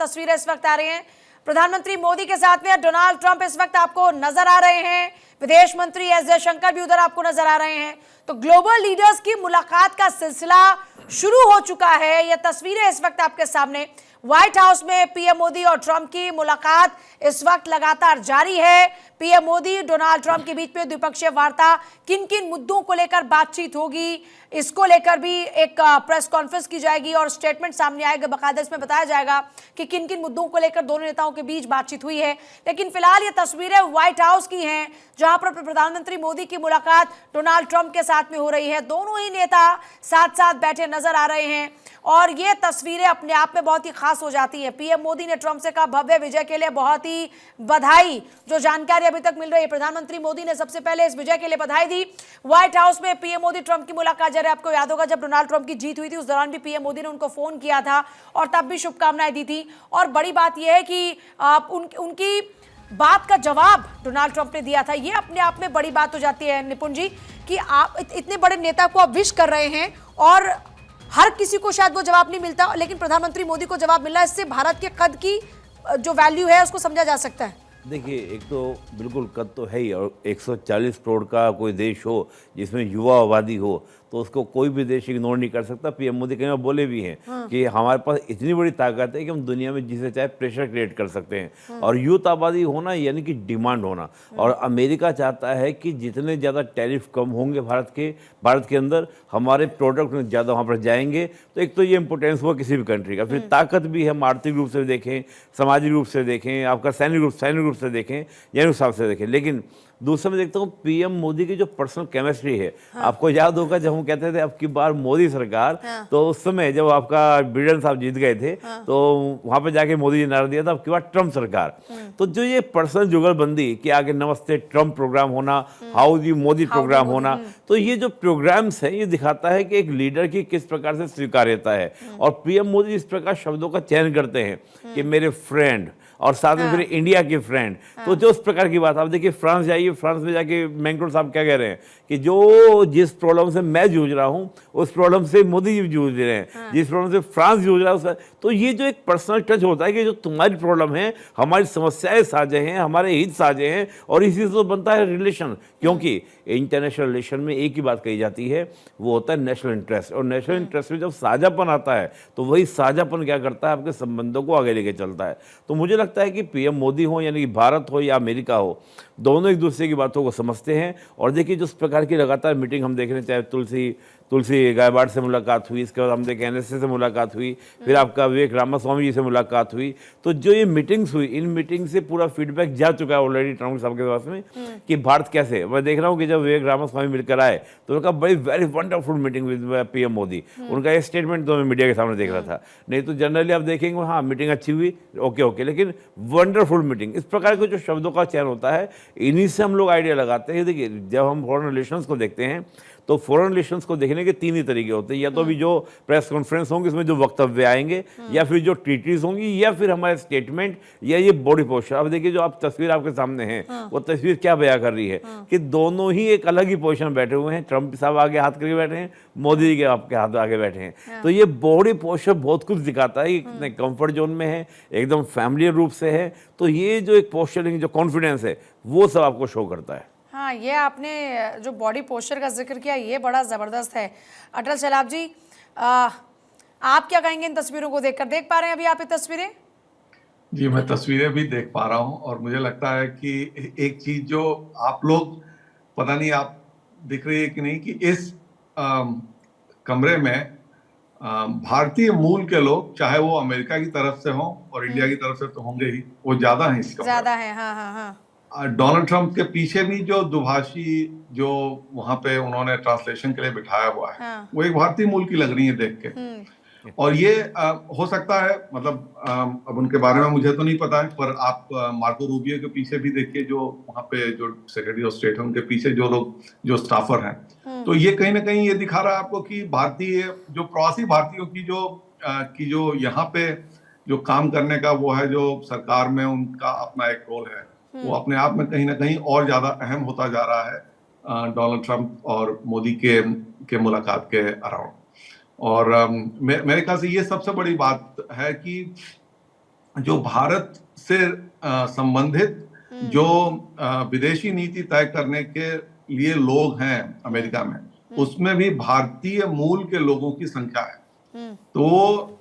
तस्वीरें इस वक्त आ रही हैं। प्रधानमंत्री मोदी के साथ में डोनाल्ड ट्रंप इस वक्त आपको नजर आ रहे हैं। विदेश मंत्री एस जयशंकर भी उधर आपको नजर आ रहे हैं। तो ग्लोबल लीडर्स की मुलाकात का सिलसिला शुरू हो चुका है। ये तस्वीरें इस वक्त आपके सामने। व्हाइट हाउस में पीएम मोदी और ट्रंप की मुलाकात इस वक्त लगातार जारी है। पीएम मोदी डोनाल्ड ट्रंप के बीच में द्विपक्षीय वार्ता, किन किन मुद्दों को लेकर बातचीत होगी, इसको लेकर भी एक प्रेस कॉन्फ्रेंस की जाएगी और स्टेटमेंट सामने आएगा। बाकायदा इसमें बताया जाएगा कि किन किन मुद्दों को लेकर दोनों नेताओं के बीच बातचीत हुई है। लेकिन फिलहाल ये तस्वीरें व्हाइट हाउस की हैं, जहां पर प्रधानमंत्री मोदी की मुलाकात डोनाल्ड ट्रंप के साथ में हो रही है। दोनों ही नेता साथ साथ बैठे नजर आ रहे हैं और ये तस्वीरें अपने आप में बहुत ही खास हो जाती है। पीएम मोदी ने ट्रंप से कहा भव्य विजय के लिए बहुत ही बधाई। जो जानकारी अभी तक मिल रही है, प्रधानमंत्री मोदी ने सबसे पहले इस विजय के लिए बधाई दी। व्हाइट हाउस में पीएम मोदी ट्रंप की मुलाकात जारी। आपको याद होगा जब डोनाल्ड ट्रंप की जीत हुई थी, उस दौरान भी पीएम मोदी ने उनको फोन किया था और तब भी शुभकामनाएं दी थी। और बड़ी बात यह है कि उनकी बात का जवाब डोनाल्ड ट्रंप ने दिया था। ये अपने आप में बड़ी बात हो जाती है निपुण जी, कि आप इतने बड़े नेता को आप विश कर रहे हैं और हर किसी को शायद वो जवाब नहीं मिलता, लेकिन प्रधानमंत्री मोदी को जवाब मिला। इससे भारत के कद की जो वैल्यू है उसको समझा जा सकता है। देखिए, एक तो बिल्कुल कद तो है ही, और 140 करोड़ का कोई देश हो जिसमें युवा आबादी हो तो उसको कोई भी देश इग्नोर नहीं कर सकता। पीएम मोदी कहीं बोले भी हैं कि हमारे पास इतनी बड़ी ताकत है कि हम दुनिया में जिसे चाहे प्रेशर क्रिएट कर सकते हैं। और यूथ आबादी होना यानी कि डिमांड होना। और अमेरिका चाहता है कि जितने ज़्यादा टैरिफ कम होंगे भारत के अंदर, हमारे प्रोडक्ट ज़्यादा वहाँ पर जाएंगे। तो एक तो ये इंपोर्टेंस हुआ किसी भी कंट्री का। फिर ताकत भी हम आर्थिक रूप से देखें, सामाजिक रूप से देखें, आपका सैनिक रूप से देखें, यानी हिसाब से देखें। लेकिन दूसरा मैं देखता हूँ पीएम मोदी की जो पर्सनल केमिस्ट्री है। आपको याद होगा जब हम कहते थे अब की बार मोदी सरकार, तो उस समय जब आपका बिडेन साहब जीत गए थे तो वहां पे जाके मोदी जी नारा दिया था अब की बार ट्रंप सरकार। तो जो ये पर्सनल जुगलबंदी कि आगे नमस्ते ट्रंप प्रोग्राम होना, हाउ दी मोदी प्रोग्राम होना, तो ये जो प्रोग्राम्स है ये दिखाता है कि एक लीडर की किस प्रकार से स्वीकार्यता है। और पीएम मोदी इस प्रकार शब्दों का चयन करते हैं कि मेरे फ्रेंड, और साथ में फिर इंडिया के फ्रेंड। तो जो उस प्रकार की बात, आप देखिए फ्रांस जाइए, फ्रांस में जाके मैक्रोन साहब क्या कह रहे हैं कि जो जिस प्रॉब्लम से मैं जूझ रहा हूं उस प्रॉब्लम से मोदी जी जूझ रहे हैं, जिस प्रॉब्लम से फ्रांस जूझ रहा है। तो ये जो एक पर्सनल टच होता है कि जो तुम्हारी प्रॉब्लम है, हमारी समस्याएं साझे हैं, हमारे हित साझे हैं, और इसी से तो बनता है रिलेशन। क्योंकि इंटरनेशनल रिलेशन में एक ही बात कही जाती है, वो होता है नेशनल इंटरेस्ट। और नेशनल इंटरेस्ट में जब साझापन आता है तो वही साझापन क्या करता है, आपके संबंधों को आगे लेके चलता है। तो मुझे लगता है कि पीएम मोदी हो यानी कि भारत हो या अमेरिका हो, दोनों एक दूसरे की बातों को समझते हैं। और देखिए जिस प्रकार की लगातार मीटिंग हम देख रहे हैं, चाहे तुलसी गायकवाड़ से मुलाकात हुई, इसके बाद हम देखें एनएसए से मुलाकात हुई, फिर आपका विवेक रामास्वामी जी से मुलाकात हुई। तो जो ये मीटिंग्स हुई, इन मीटिंग से पूरा फीडबैक जा चुका है ऑलरेडी ट्रंप साहब के पास में कि भारत कैसे। मैं देख रहा हूँ कि जब विवेक रामास्वामी मिलकर आए तो उनका बड़ी very wonderful meeting with PM Modi. उनका ये स्टेटमेंट तो मैं मीडिया के सामने देख रहा था। नहीं तो जनरली आप देखेंगे हाँ मीटिंग अच्छी हुई, ओके, लेकिन वंडरफुल मीटिंग, इस प्रकार के जो शब्दों का चयन होता है, इन्हीं से हम लोग आइडिया लगाते हैं। देखिए जब हम फॉरेन रिलेशंस को देखते हैं तो फॉरेन रिलेशंस को देखने के तीन ही तरीके होते हैं। या तो अभी जो प्रेस कॉन्फ्रेंस होंगे उसमें जो वक्तव्य आएंगे, या फिर जो ट्रीटीज होंगी, या फिर हमारे स्टेटमेंट, या ये बॉडी पोस्चर। अब देखिए जो आप तस्वीर आपके सामने है, वो तस्वीर क्या बयां कर रही है कि दोनों ही एक अलग ही पोजीशन में बैठे हुए हैं। ट्रंप साहब आगे हाथ करके बैठे हैं, मोदी जी के आपके हाथ आगे बैठे हैं। तो ये बॉडी पोस्चर बहुत कुछ दिखाता है कि कितने कंफर्ट जोन में है, एकदम फैमिलियर रूप से है। तो ये जो एक पोस्चरिंग, जो कॉन्फिडेंस है, वो सब आपको शो करता है। हाँ, ये आपने जो बॉडी पोस्चर का जिक्र किया ये बड़ा ज़बरदस्त है। अटल सैलाब जी, आप क्या कहेंगे इन तस्वीरों को देखकर? देख पा रहे हैं अभी आप ये तस्वीरें? जी, मैं तस्वीरें भी देख पा रहा हूं और मुझे लगता है कि एक चीज जो आप लोग, पता नहीं आप दिख रही है कि नहीं, कि इस कमरे में भारतीय मूल के लोग, चाहे वो अमेरिका की तरफ से हों और इंडिया की तरफ से तो होंगे ही, वो ज्यादा हैं इस कमरे में। ज्यादा है, हाँ हाँ हाँ। डोनाल्ड ट्रंप के पीछे भी जो दुभाषी जो वहां पे उन्होंने ट्रांसलेशन के लिए बिठाया हुआ है, हाँ। वो एक भारतीय मूल की लग रही है देख के। और ये हो सकता है, मतलब अब उनके बारे में मुझे तो नहीं पता है, पर आप मार्को रूबियो के पीछे भी देखिए, जो वहां पे जो सेक्रेटरी ऑफ स्टेट है उनके पीछे जो लोग, जो स्टाफर हैं, तो ये कहीं ना कहीं ये दिखा रहा है आपको कि भारतीय, जो प्रवासी भारतीयों की जो यहाँ पे जो काम करने का वो है, जो सरकार में उनका अपना एक रोल है, वो अपने आप में कहीं ना कहीं और ज्यादा अहम होता जा रहा है डोनाल्ड ट्रंप और मोदी के मुलाकात के अराउंड। और मेरे ख्याल से ये सबसे बड़ी बात है कि जो भारत से संबंधित जो विदेशी नीति तय करने के लिए लोग हैं अमेरिका में, उसमें भी भारतीय मूल के लोगों की संख्या है। तो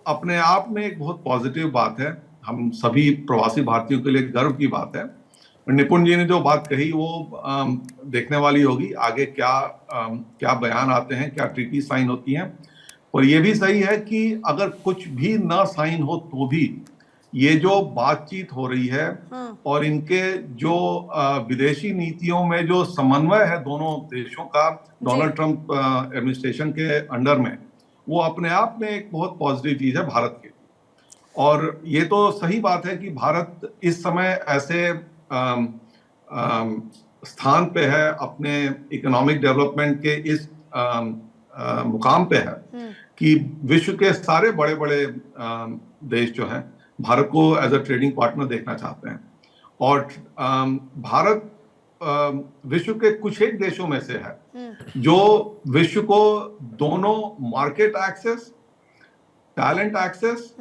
अपने आप में एक बहुत पॉजिटिव बात है, हम सभी प्रवासी भारतीयों के लिए गर्व की बात है। निपुण जी ने जो बात कही वो देखने वाली होगी आगे क्या बयान आते हैं, क्या ट्रीटी साइन होती हैं। और ये भी सही है कि अगर कुछ भी ना साइन हो तो भी ये जो बातचीत हो रही है और इनके जो विदेशी नीतियों में जो समन्वय है दोनों देशों का डोनाल्ड ट्रंप एडमिनिस्ट्रेशन के अंडर में, वो अपने आप में एक बहुत पॉजिटिव चीज है भारत के। और ये तो सही बात है कि भारत इस समय ऐसे स्थान पे है, अपने इकोनॉमिक डेवलपमेंट के इस मुकाम पे है कि विश्व के सारे बड़े बड़े देश जो हैं भारत को एज अ ट्रेडिंग पार्टनर देखना चाहते हैं। और भारत विश्व के कुछ एक देशों में से है जो विश्व को दोनों मार्केट एक्सेस, टैलेंट एक्सेस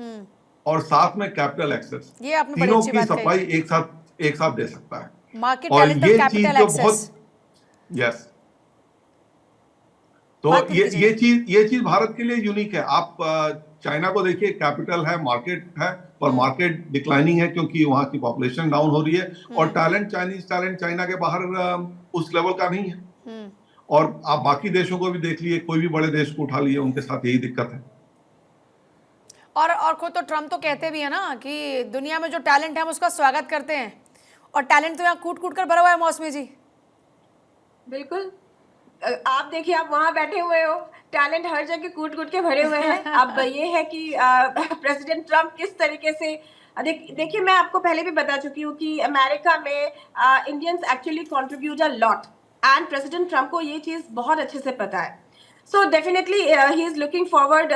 और साथ में कैपिटल एक्सेस, तीनों की सप्लाई एक साथ दे सकता है। मार्केट और टैलेंट ये और चीज कैपिटल जो एक्सेस। बहुत यस, तो ये चीज भारत के लिए यूनिक है। आप चाइना को देखिए, कैपिटल है, मार्केट है, और मार्केट डिक्लाइनिंग है क्योंकि वहां की पॉपुलेशन डाउन हो रही है, और टैलेंट, चाइनीज टैलेंट चाइना के बाहर उस लेवल का नहीं है। और आप बाकी देशों को भी देख लिए, कोई भी बड़े देश को उठा लिए, उनके साथ यही दिक्कत है। और खुद तो ट्रम्प तो कहते भी है ना कि दुनिया में जो टैलेंट है हम उसका स्वागत करते हैं, और टैलेंट तो यहाँ कूट कूट कर भरा हुआ है। मौसमी जी बिल्कुल, आप देखिए, आप वहां बैठे हुए हो, टैलेंट हर जगह कूट कूट के भरे हुए हैं। अब ये है कि प्रेसिडेंट ट्रम्प किस तरीके से देखिए, मैं आपको पहले भी बता चुकी हूँ कि अमेरिका में Indians actually contribute a lot, and president Trump को ये चीज बहुत अच्छे से पता है। So definitely he is looking forward.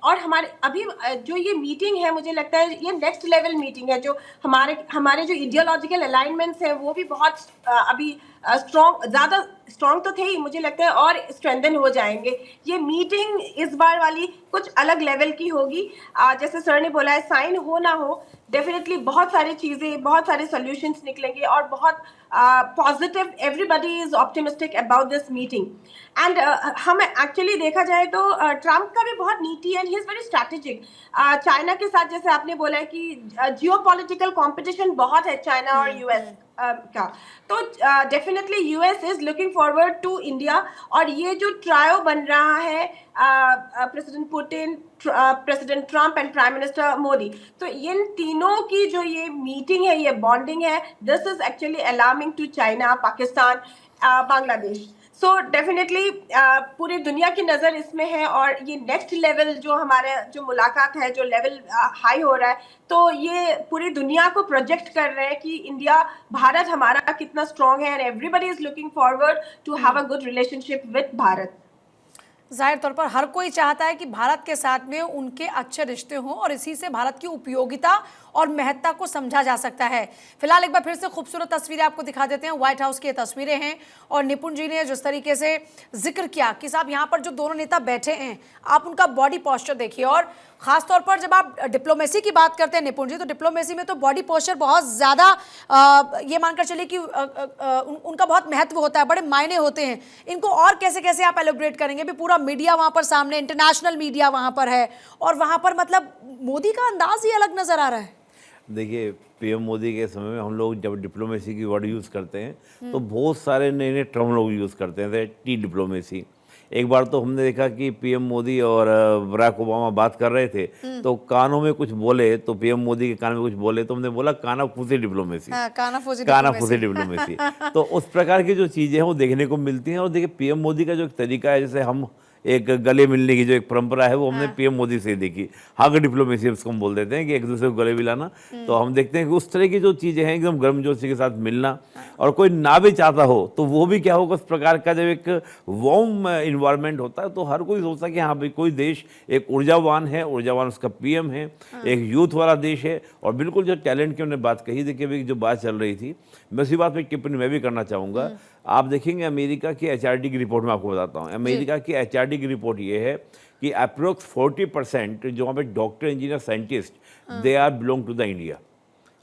और हमारे अभी जो ये मीटिंग है, मुझे लगता है ये नेक्स्ट लेवल मीटिंग है। जो हमारे जो इडियोलॉजिकल अलाइनमेंट्स है वो भी बहुत अभी स्ट्रॉन्ग, ज्यादा स्ट्रॉन्ग तो थे ही, मुझे लगता है और स्ट्रेंथन हो जाएंगे। ये मीटिंग इस बार वाली कुछ अलग लेवल की होगी। जैसे सर ने बोला है, साइन हो ना हो, डेफिनेटली बहुत सारी चीजें, बहुत सारे सॉल्यूशंस निकलेंगे और बहुत positive, everybody is optimistic about this meeting. And हम एक्चुअली देखा जाए तो ट्रम्प का भी बहुत नीति है, he is very strategic. China के साथ जैसे आपने बोला है कि जियोपॉलिटिकल कंपटीशन बहुत है चाइना और यूएस का, तो definitely US is looking forward to India. और ये जो ट्रायो बन रहा है president Putin, president Trump and prime minister Modi, तो इन तीनों की जो ये मीटिंग है, ये बॉन्डिंग है, this is actually alarming to China, Pakistan, Bangladesh. So definitely पूरी दुनिया की नज़र इसमें है। और ये नेक्स्ट लेवल जो हमारे जो मुलाकात है, जो लेवल हाई हो रहा है, तो ये पूरी दुनिया को प्रोजेक्ट कर रहे हैं कि इंडिया, भारत हमारा कितना स्ट्रॉन्ग है, and everybody is looking forward to have a good relationship with Bharat. जाहिर तौर पर हर कोई चाहता है कि भारत के साथ में उनके अच्छे रिश्ते हों, और इसी से भारत की उपयोगिता और महत्ता को समझा जा सकता है। फिलहाल एक बार फिर से खूबसूरत तस्वीरें आपको दिखा देते हैं। व्हाइट हाउस की तस्वीरें हैं, और निपुण जी ने जिस तरीके से जिक्र किया कि साहब यहाँ पर जो दोनों नेता बैठे हैं, आप उनका बॉडी पोस्चर देखिए। और खासतौर पर जब आप डिप्लोमेसी की बात करते हैं निपुण जी, तो डिप्लोमेसी में तो बॉडी पोस्चर बहुत ज़्यादा ये मानकर चलिए कि उनका बहुत महत्व होता है, बड़े मायने होते हैं। इनको और कैसे कैसे आप एलिब्रेट करेंगे? भी पूरा मीडिया वहाँ पर सामने, इंटरनेशनल मीडिया वहाँ पर है, और वहाँ पर मतलब मोदी का अंदाज ही अलग नज़र आ रहा है। देखिए, पीएम मोदी के समय में हम लोग जब डिप्लोमेसी की वर्ड यूज़ करते हैं तो बहुत सारे नए नए टर्म लोग यूज़ करते हैं, जैसे टी डिप्लोमेसी। एक बार तो हमने देखा कि पीएम मोदी और बराक ओबामा बात कर रहे थे, तो कानों में कुछ बोले, तो पीएम मोदी के कान में कुछ बोले, तो हमने बोला कानाफूसी डिप्लोमेसी, कानाफूसी डिप्लोमेसी। तो उस प्रकार की जो चीज़ें हैं वो देखने को मिलती हैं। और देखिए, पीएम मोदी का जो एक तरीका है, जैसे हम एक गले मिलने की जो एक परंपरा है वो हमने पीएम मोदी से देखी, हग डिप्लोमेसी उसको हम बोल देते हैं कि एक दूसरे को गले मिलाना। तो हम देखते हैं कि उस तरह की जो चीज़ें हैं, एकदम गर्मजोशी के साथ मिलना, और कोई ना भी चाहता हो तो वो भी क्या होगा, उस प्रकार का जब एक वार्म इन्वायरमेंट होता है तो हर कोई सोचता है कि हाँ भाई कोई देश एक ऊर्जावान है, ऊर्जावान उसका पीएम है, एक यूथ वाला देश है। और बिल्कुल जो टैलेंट की उन्होंने बात कही, देखिए अभी जो बात चल रही थी, मैं उसी बात पर टिप्पणी मैं भी करना चाहूँगा। आप देखेंगे अमेरिका की HRD की रिपोर्ट में आपको बताता हूँ, अमेरिका की HRD HRD की रिपोर्ट ये है कि अप्रोक्स 40% जो वहाँ पे doctor, engineer, scientist they are belong to the India.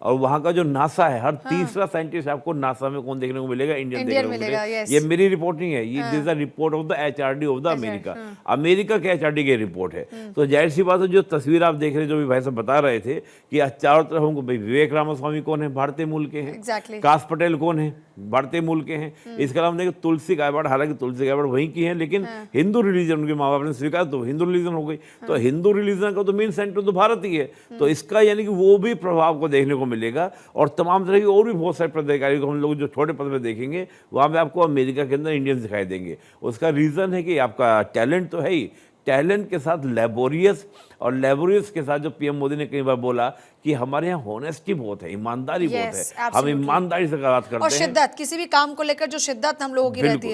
और वहाँ का जो नासा है, हर तीसरा साइंटिस्ट आपको नासा में कौन देखने को मिलेगा? इंडियन देखने को मिलेगा। yes. ये मेरी रिपोर्ट नहीं है, ये this is the report of the HRD of the America. America के HRD की रिपोर्ट है। तो जाहिर सी बात है, जो तस्वीर आप देख रहे हैं, जो भी भाई साहब बता रहे थे कि आज चारों तरफ हमको, भाई विवेक रामास्वामी कौन है? भारतीय मूल के हैं। Exactly. काश पटेल कौन है? भारतीय मूल के हैं। इसके अलावा देखिए तुलसी गायकवाड़, हालांकि तुलसी गायकवाड़ वहीं की है, लेकिन हिंदू रिलीजन उनके माँ बाप ने स्वीकार, तो हिंदू रिलीजन हो गई। तो हिंदू रिलीजन का तो मेन सेंटर तो भारत ही है। तो इसका यानी कि वो भी प्रभाव को देखने को मिलेगा। और तमाम तरह की और भी बहुत सारे पदाधिकारी को हम लोग जो छोटे पद पे देखेंगे, वहाँ पे आपको अमेरिका के अंदर इंडियंस दिखाई देंगे। उसका रीज़न है कि आपका टैलेंट तो है ही, टैलेंट के साथ लेबोरियस, और लेबोरियस के साथ जो पीएम मोदी ने कई बार बोला कि हमारे यहाँ होनेस्टी बहुत है, ईमानदारी बहुत है, हम absolutely. ईमानदारी से बात करते और हैं। शिद्दत, किसी भी काम को लेकर जो शिद्दत हम लोगों की रहती है।